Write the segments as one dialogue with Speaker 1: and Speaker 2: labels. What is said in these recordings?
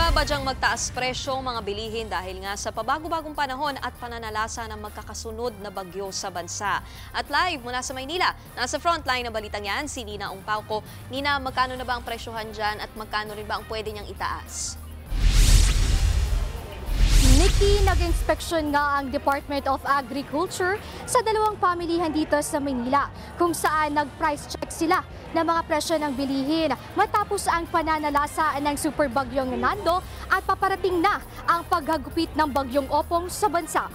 Speaker 1: Nagbabadyang magtaas presyo ang mga bilihin dahil nga sa pabago-bagong panahon at pananalasa ng magkakasunod na bagyo sa bansa. At live mula sa Maynila, nasa frontline na balitang yan, si Nina Ungpauco. Nina, magkano na ba ang presyohan dyan at magkano rin ba ang pwede niyang itaas?
Speaker 2: Nikki, nag-inspeksyon nga ang Department of Agriculture sa dalawang pamilihan dito sa Maynila kung saan nag-price check sila ng mga presyo ng bilihin matapos ang pananalasa ng super bagyong Nando at paparating na ang paghagupit ng bagyong Opong sa bansa.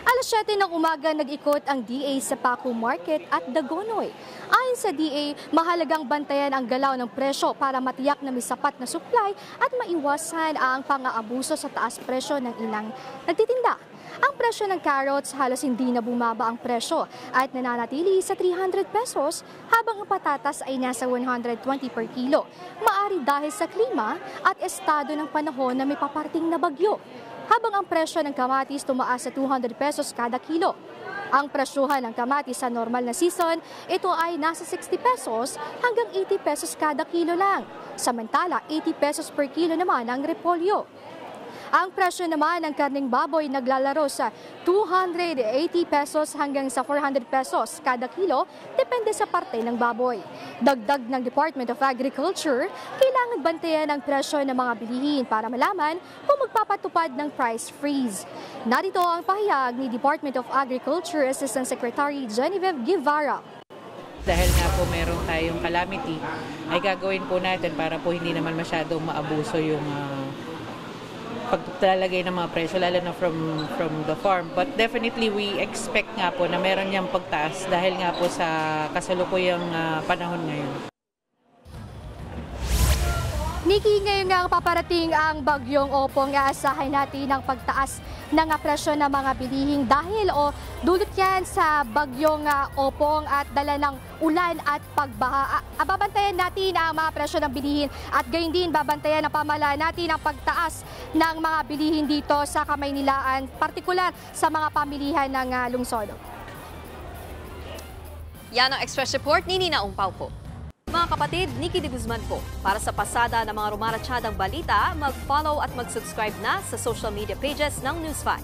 Speaker 2: Alas 7 ng umaga nag-ikot ang DA sa Paco Market at Dagonoy. Ayon sa DA, mahalagang bantayan ang galaw ng presyo para matiyak na may sapat na supply at maiwasan ang pang-aabuso sa taas presyo ng ilang nagtitinda. Ang presyo ng carrots halos hindi na bumaba ang presyo at nananatili sa 300 pesos habang ang patatas ay nasa 120 per kilo. Maari dahil sa klima at estado ng panahon na may paparating na bagyo. Habang ang presyo ng kamatis tumaas sa 200 pesos kada kilo. Ang presyuhan ng kamatis sa normal na season, ito ay nasa 60 pesos hanggang 80 pesos kada kilo lang. Samantala, 80 pesos per kilo naman ang repolyo. Ang presyo naman ng karning baboy naglalaro sa 280 pesos hanggang sa 400 pesos kada kilo, depende sa parte ng baboy. Dagdag ng Department of Agriculture, kailangan bantayan ang presyo ng mga bilihin para malaman kung magpapatupad ng price freeze. Narito ang pahayag ni Department of Agriculture Assistant Secretary Genevieve Guevara.
Speaker 3: Dahil nga po meron tayong calamity, ay gagawin po natin para po hindi naman masyadong maabuso yung paglalagay ng mga presyo, lalo na from the farm. But definitely we expect nga po na meron niyang pagtaas dahil nga po sa kasalukuyang panahon ngayon.
Speaker 2: Nikki, ngayon nga paparating ang bagyong Opong, aasahan natin ang pagtaas ng presyo ng mga bilihin dahil dulot yan sa bagyong Opong at dala ng ulan at pagbaha. Babantayan natin ang mga presyo ng bilihin at gayon din babantayan ang pamahalaan natin ang pagtaas ng mga bilihin dito sa Kamaynilaan, partikular sa mga pamilihan ng lungsod.
Speaker 1: Yan ang Express Report ni Nina Ungpauco. Mga kapatid, Nikki de Guzman po. Para sa pasada ng mga rumaratsyadang balita, mag-follow at mag-subscribe na sa social media pages ng News 5.